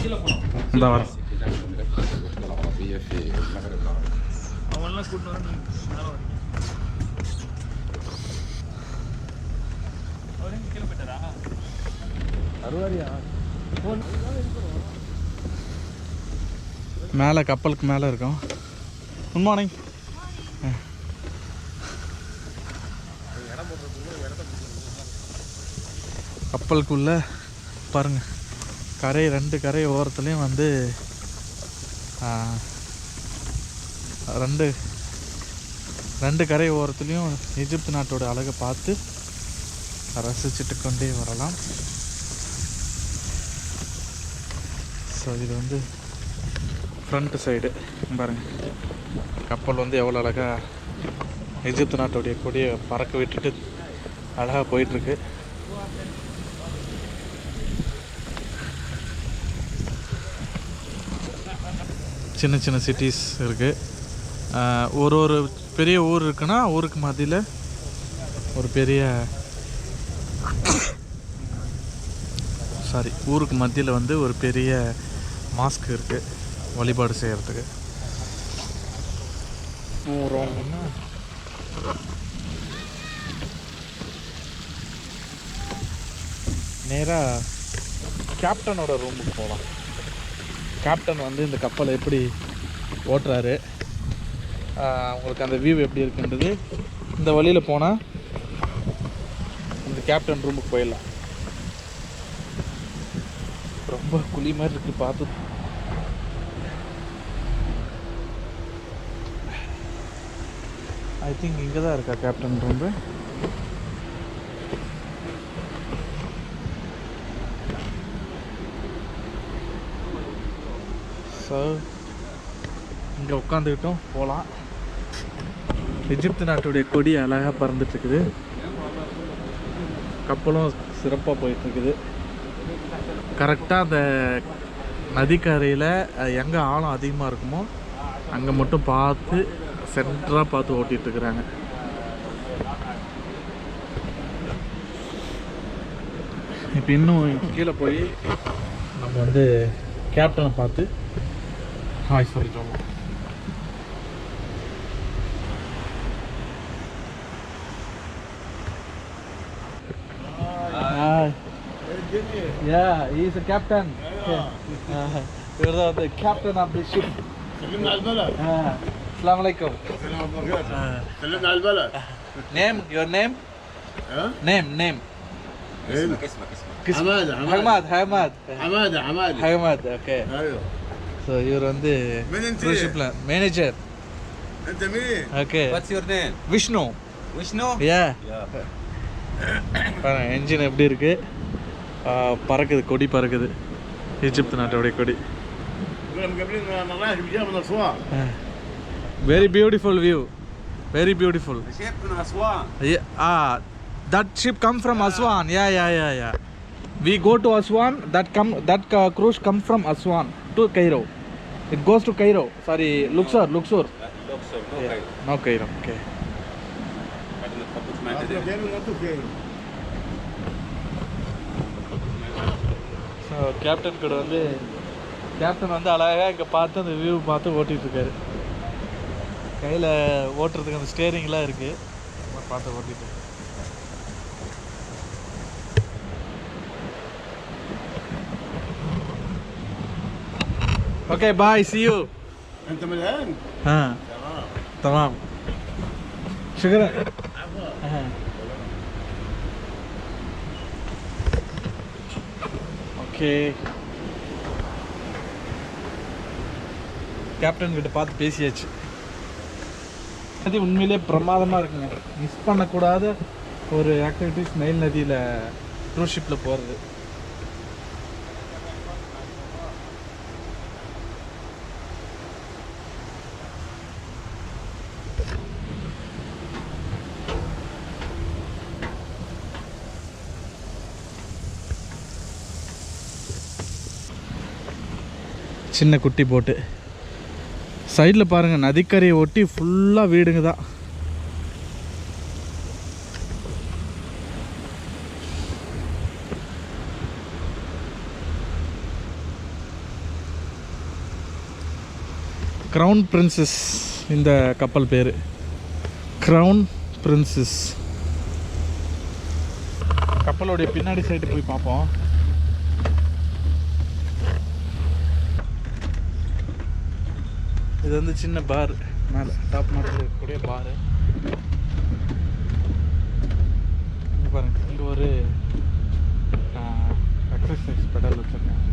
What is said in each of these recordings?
இந்த வரோம். மேலே கப்பலுக்கு மேலே இருக்கோம். Good morning. கப்பலுக்குள்ளே பாருங்கள், கரை 2 கரை ஓரத்துலேயும் வந்து ரெண்டு கரை ஓரத்துலேயும் எகிப்து நாட்டோட அழகை பார்த்து ரசிச்சுட்டு கொண்டே வரலாம். ஸோ இது வந்து ஃப்ரண்ட்டு சைடு பாருங்கள், கப்பல் வந்து எவ்வளோ அழகாக எகிப்து நாட்டோடைய கொடியை பறக்க விட்டுட்டு அழகாக போயிட்டுருக்கு. சின்ன சின்ன சிட்டிஸ் இருக்குது. ஒரு பெரிய ஊர் இருக்குன்னா ஊருக்கு மத்தியில் ஒரு பெரிய ஊருக்கு மத்தியில் வந்து ஒரு பெரிய மாஸ்க் இருக்குது வழிபாடு செய்கிறதுக்கு. நேராக கேப்டனோட ரூமுக்கு போகலாம். கேப்டன் வந்து இந்த கப்பலை எப்படி ஓட்டுறாரு, உங்களுக்கு அந்த வியூ எப்படி இருக்குன்றது இந்த வழியில் போனால் இந்த கேப்டன் ரூமுக்கு போயிடலாம். ரொம்ப குழி மாதிரி இருக்குது பார்த்து. ஐ திங்க் இங்கே தான் இருக்கா கேப்டன் ரூம்பு. ஸோ இங்கே உட்காந்துக்கிட்டோம் போகலாம். எகிப்து நாட்டுடைய கொடி அழகாக பறந்துட்டுருக்குது. கப்பலும் சிறப்பாக போயிட்டுருக்குது. கரெக்டாக அந்த நதிக்கரையில் எங்கே ஆழம் அதிகமாக இருக்குமோ அங்கே மட்டும் பார்த்து சென்டராக பார்த்து ஓட்டிகிட்ருக்குறாங்க. இப்போ இன்னும் கீழே போய் நம்ம வந்து கேப்டனை பார்த்து ஹாய் சொல்லிட்டோம். Yeah, he is a captain. You're the captain of the ship. سلمنا على البلد. السلام عليكم. سلمنا على البلد. Name, your name? Name. اسمك حماد. Okay. ايوه. So you're on the cruise ship manager. انت مين؟ Okay. What's your name? Vishnu. Yeah. பாருங்க என்ஜின் எப்படி இருக்கு, பறக்குது, கொடி பறக்குது, எகிப்து நாட்டோடைய கொடி. Very beautiful view. Very beautiful. The ship from Aswan. Yeah. That ship come from Aswan. Yeah. We go to Aswan. That cruise come from Aswan to Cairo. It goes to Cairo. Sorry, Luxor. No Yeah. No Cairo. Okay. So captain கூட வந்து captain வந்து அழகாக இங்கே பார்த்து அந்த view பார்த்து ஓட்டிகிட்ருக்காரு. கையில் ஓட்டுறதுக்கு அந்த ஸ்டேரிங்லாம் இருக்குது, பார்த்து ஓட்டிகிட்டு. اوكي باي سي يو. انت من الان؟ تمام شكرا. ஓகே, கேப்டன் கிட்ட பார்த்து பேசியாச்சு. அது உண்மையிலே பிரமாதமாக இருக்குங்க. மிஸ் பண்ணக்கூடாத ஒரு ஆக்டிவிட்டிஸ் நைல் நதியில் க்ரூஸ் ஷிப்பில் போகிறது. சின்ன குட்டி போட்டு சைடில் பாருங்கள், நதிக்கரையை ஒட்டி ஃபுல்லாக வீடுங்க தான். க்ரௌன் பிரின்சஸ் இந்த கப்பல் பேர். Crown princess. கப்பலுடைய பின்னாடி சைடு போய் பார்ப்போம். இது வந்து சின்ன பார், மேலே டாப் மாட்டில் இருக்கக்கூடிய பாரு. இங்கே பாருங்க, இங்கே ஒரு எக்ஸசைஸ் பெடல் வச்சுருக்கேன்.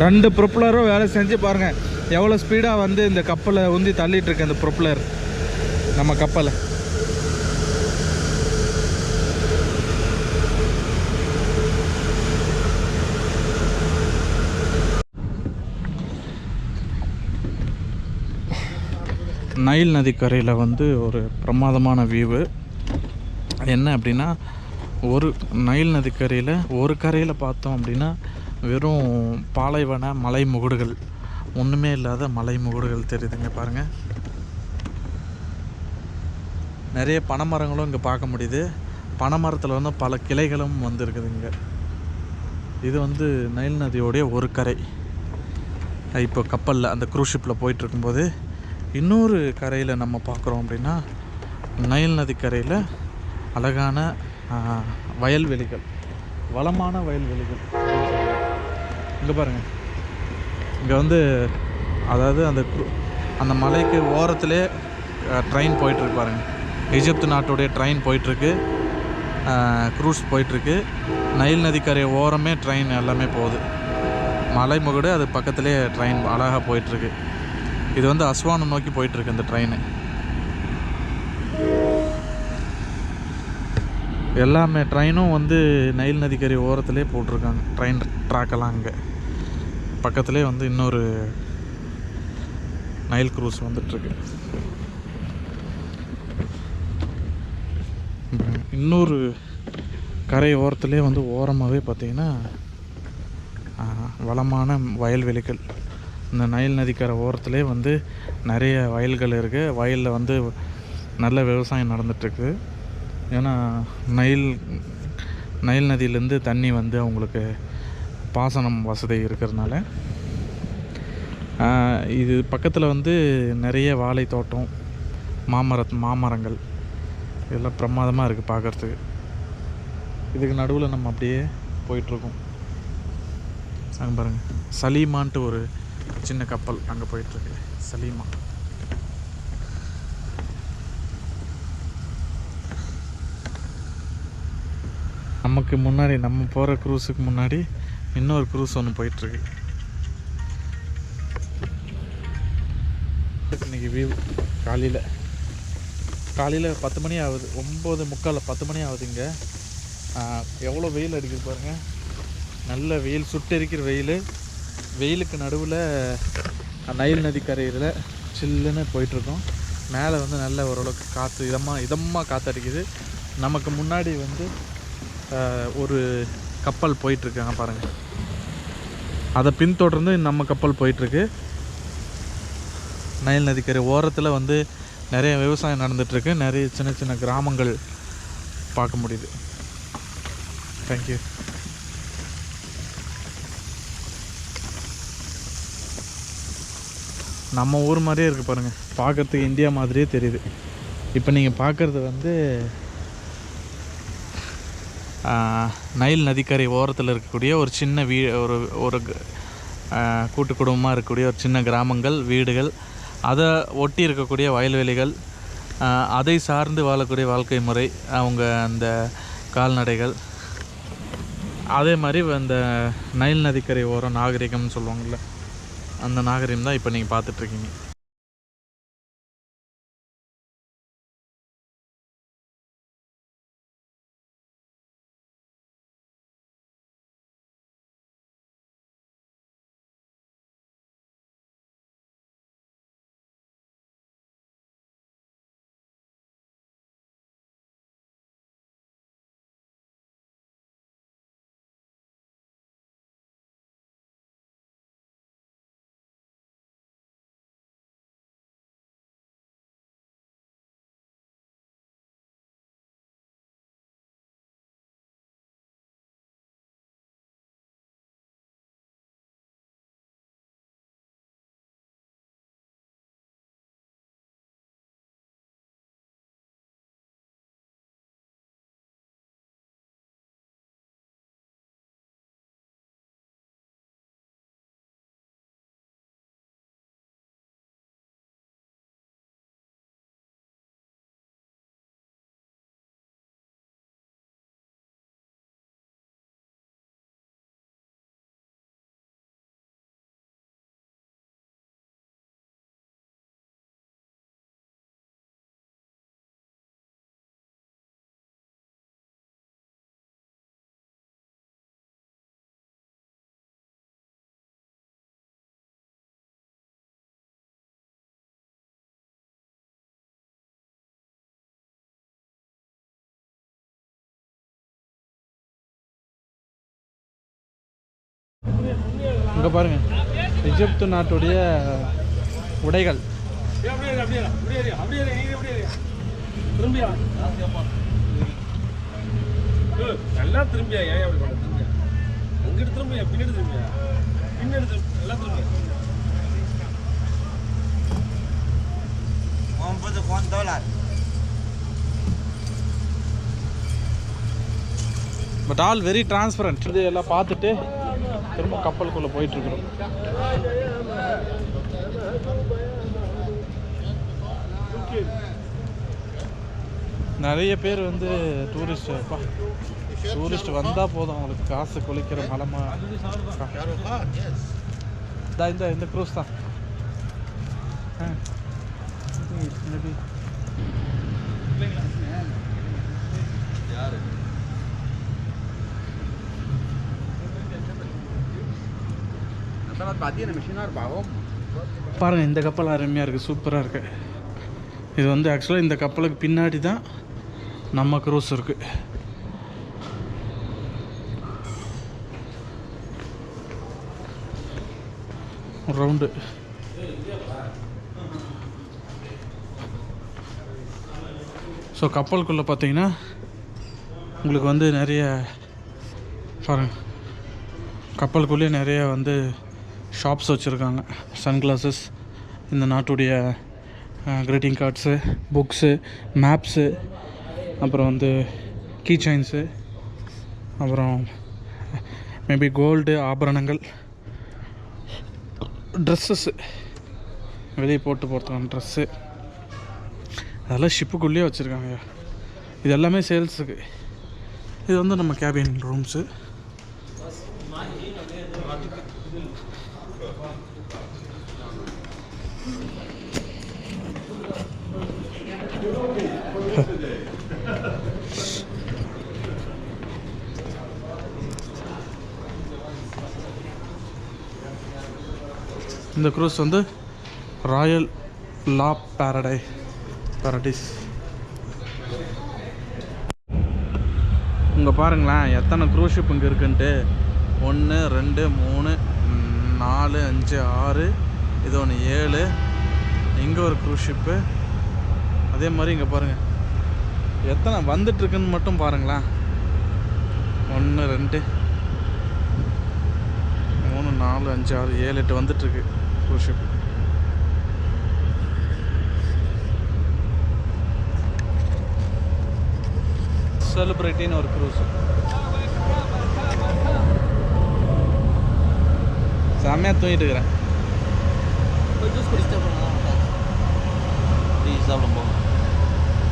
ரெண்டு ப்ரொப்பலரும் வேலை செஞ்சு பாருங்கள் எவ்வளோ ஸ்பீடாக வந்து இந்த கப்பலை உந்தி தள்ளிட்டு இருக்கு அந்த ப்ரொப்பலர் நம்ம கப்பலை. நைல் நதிக்கரையில் வந்து ஒரு பிரமாதமான வியூவு. என்ன அப்படின்னா, ஒரு நைல் நதிக்கரையில் ஒரு கரையில் பார்த்தோம் அப்படின்னா வெறும் பாலைவன மலை முகடுகள், ஒன்றுமே இல்லாத மலை முகடுகள் தெரியுதுங்க பாருங்கள். நிறைய பனைமரங்களும் இங்கே பார்க்க முடியுது. பனைமரத்தில் வந்து பல கிளைகளும் வந்து இருக்குதுங்க. இது வந்து நைல் நதியோடைய ஒரு கரை. இப்போ கப்பலில் அந்த க்ரூஸ் ஷிப்பில் போயிட்டுருக்கும்போது இன்னொரு கரையில் நம்ம பார்க்குறோம் அப்படின்னா, நைல் நதி கரையில் அழகான வயல்வெளிகள், வளமான வயல்வெளிகள். இங்கே பாருங்கள், இங்கே வந்து அதாவது அந்த மலைக்கு ஓரத்திலே ட்ரெயின் போயிட்டுருக்கு பாருங்கள். எகிப்து நாட்டுடைய ட்ரெயின் போயிட்டுருக்கு, க்ரூஸ் போயிட்டுருக்கு. நைல் நதிக்கரை ஓரமே ட்ரெயின் எல்லாமே போகுது. மலை முகடு அது பக்கத்துலேயே ட்ரெயின் அழகாக போயிட்டுருக்கு. இது வந்து அஸ்வானை நோக்கி போயிட்டுருக்கு இந்த ட்ரெயின். எல்லாமே ட்ரெயினும் வந்து நைல் நதிக்கரை ஓரத்துலேயே போட்டிருக்காங்க. ட்ரெயின் ட்ராக்கெல்லாம் அங்கே பக்கத்துலேயே வந்து இன்னொரு நைல் க்ரூஸ் வந்துட்டுருக்கு. இன்னொரு கரை ஓரத்துலேயே வந்து ஓரமாகவே பார்த்திங்கன்னா வளமான வயல்வெளிகள். இந்த நைல் நதிக்கரை ஓரத்துலேயே வந்து நிறைய வயல்கள் இருக்குது. வயலில் வந்து நல்ல விவசாயம் நடந்துகிட்ருக்கு. ஏன்னா நைல் நதியிலேருந்து தண்ணி வந்து அவங்களுக்கு பாசனம் வசதி இருக்கிறதுனால. இது பக்கத்தில் வந்து நிறைய வாழை தோட்டம், மாமரங்கள் இதெல்லாம் பிரமாதமாக இருக்குது பார்க்குறதுக்கு. இதுக்கு நடுவில் நம்ம அப்படியே போயிட்டுருக்கோம். அங்கே பாருங்கள், சலீமான்ட்டு ஒரு சின்ன கப்பல் அங்கே போயிட்டுருக்கு. சலீமா. நமக்கு முன்னாடி, நம்ம போகிற க்ரூஸுக்கு முன்னாடி இன்னொரு க்ரூஸ் ஒன்று போயிட்டுருக்கு. இன்றைக்கி வியூ காலையில் 10 மணி ஆகுது, 9:45 10 மணி ஆகுதுங்க. எவ்வளோ வெயில் அடிக்குது பாருங்கள். நல்ல வெயில், சுட்டெரிக்கிற வெயிலுக்கு நடுவில் நைல் நதிக்கரையில் சில்லுன்னு போயிட்டுருக்கோம். மேலே வந்து நல்ல ஓரளவுக்கு காற்று இதமாக காற்று அடிக்குது. நமக்கு முன்னாடி வந்து ஒரு கப்பல் போயிட்டுருக்காங்க பாருங்கள். அதை பின்தொடர்ந்து நம்ம கப்பல் போயிட்டுருக்கு. நைல் நதிக்கரை ஓரத்தில் வந்து நிறைய விவசாயம் நடந்துகிட்ருக்கு. நிறைய சின்ன சின்ன கிராமங்கள் பார்க்க முடியுது. தேங்க்யூ. நம்ம ஊர் மாதிரியே இருக்குது பாருங்கள். பார்க்குறதுக்கு இந்தியா மாதிரியே தெரியுது. இப்போ நீங்கள் பார்க்குறது வந்து நைல் நதிக்கரை ஓரத்தில் இருக்கக்கூடிய ஒரு சின்ன ஒரு கூட்டு குடும்பமாக இருக்கக்கூடிய ஒரு சின்ன கிராமங்கள், வீடுகள், அதை ஒட்டி இருக்கக்கூடிய வயல்வெளிகள், அதை சார்ந்து வாழக்கூடிய வாழ்க்கை முறை, அவங்க அந்த கால்நடைகள், அதே மாதிரி அந்த நைல் நதிக்கரை ஓரம் நாகரிகம்னு சொல்லுவாங்கள்ல, அந்த நாகரிகம் தான் இப்போ நீங்கள் பார்த்துட்ருக்கீங்க. இங்கே பாருங்கள், எகிப்து நாட்டுடைய உடைகள். நல்லா திரும்பியா, ஏன் அப்படி பண்ண திரும்பியா, அங்கிட்டு திரும்பியா, பின்னாடி திரும்பியா, பின்னாடி எல்லாம் திரும்பியா. But all very transparent. இது எல்லாம் பார்த்துட்டு திரும்ப கப்பலுக்குள்ளே போயிட்டுருக்குறோம். நிறைய பேர் வந்து டூரிஸ்ட் வந்தால் போதும், அவங்களுக்கு காசு கொளிக்கிற மலமா இந்த க்ரூஸ் தான். பாருங்கள், இந்த கப்பல் அருமையாக இருக்குது, சூப்பராக இருக்குது. இது வந்து ஆக்சுவலாக இந்த கப்பலுக்கு பின்னாடி தான் நம்ம க்ரூஸ் இருக்குது. ரவுண்டு ஸோ கப்பலுக்குள்ளே பார்த்தீங்கன்னா உங்களுக்கு வந்து நிறைய பாருங்கள், கப்பலுக்குள்ளேயே நிறைய வந்து ஷாப்ஸ் வச்சுருக்காங்க. சன்கிளாஸஸ், இந்த நாட்டுடைய க்ரீட்டிங் கார்ட்ஸு, புக்ஸு, மேப்ஸு, அப்புறம் வந்து கீ செயின்ஸு, அப்புறம் மேபி கோல்டு ஆபரணங்கள், ட்ரெஸ்ஸஸ்ஸு, வெளியே போட்டு போகிறதுக்கான ட்ரெஸ்ஸு, அதெல்லாம் ஷிப்புக்குள்ளேயே வச்சுருக்காங்க. இது எல்லாமே சேல்ஸுக்கு. இது வந்து நம்ம கேபின் ரூம்ஸு. இந்த க்ரூஸ் வந்து ராயல் லா பாரடைஸ். இங்கே பாருங்களேன் எத்தனை க்ரூஸ் ஷிப் இங்கே இருக்குன்ட்டு. 1 2 3 4 5 6, இது ஒன்று 7. இங்கே ஒரு க்ரூஸ் ஷிப்பு. அதே மாதிரி இங்கே பாருங்கள் எத்தனை வந்துட்டுருக்குன்னு மட்டும் பாருங்களேன். 1 2 3 4 5 6 7 8 வந்துட்டுருக்கு க்ரூஸ் ஷிப். செலிப்ரிட்டின்னு ஒரு க்ரூஸ். செம்மையாக தூங்கிட்டு இருக்கிறேன்.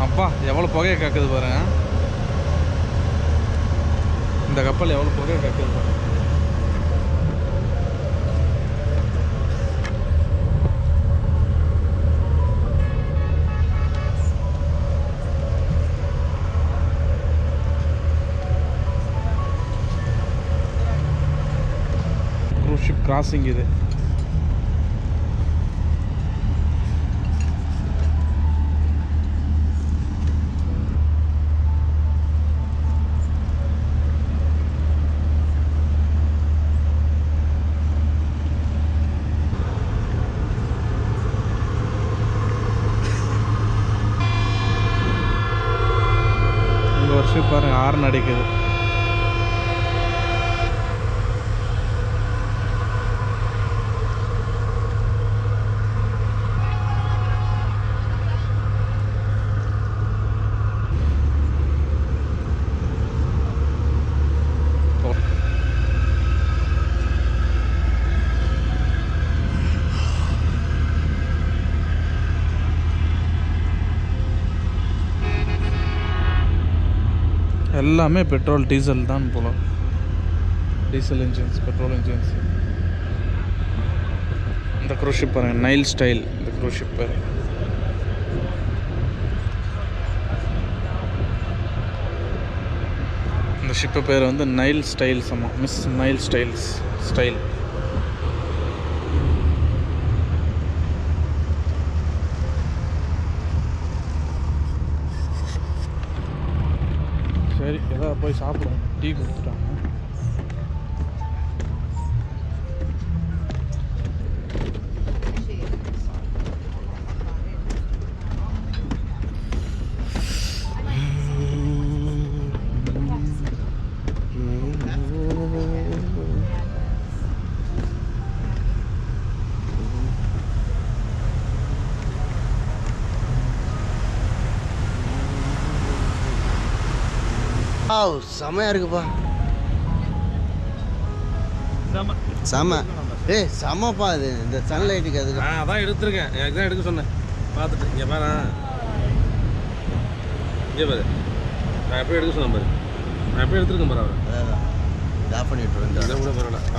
அப்பா எவ்வளோ புகையை கக்குது பாருங்க. இந்த கப்பல் எவ்வளோ புகையை கக்குது பாருங்க. க்ரூஸ் ஷிப் கிராசிங் இது. ஷிப் பாருங்க ஹார்ன் அடிக்குது. எல்லாமே பெட்ரோல் டீசல் தான் போல. Diesel engines, petrol engines. இந்த க்ரூஸ் ஷிப் பாருங்கள், நைல் ஸ்டைல். இந்த க்ரூஸ் ஷிப் பேர் இந்த ஷிப்பு பேர் வந்து நைல் ஸ்டைல்ஸ். ஆமாம், மிஸ் நைல் ஸ்டைல். சரி, எதாவது போய் சாப்பிடுவோம். டீ கொடுத்துட்டாங்க. செமையா இருக்குப்பா. செம. செம. ஏய் செமப்பா இது. இந்த சன்லைட்டுக்கு அதுக்கு. அதான் எடுத்துருக்கேன். எனக்கு தான் எடுக்க சொன்னேன். பார்த்துட்டு இங்கே பாரு. இங்கே பாரு. நான் எப்போ எடுக்க சொன்னேன் பாரு. நான் எப்போ எடுத்துருக்கேன் பாரு அவரை. அதான் ஆஃப் பண்ணி விட்டுருவேன். இதை கூட பரவாயில்ல.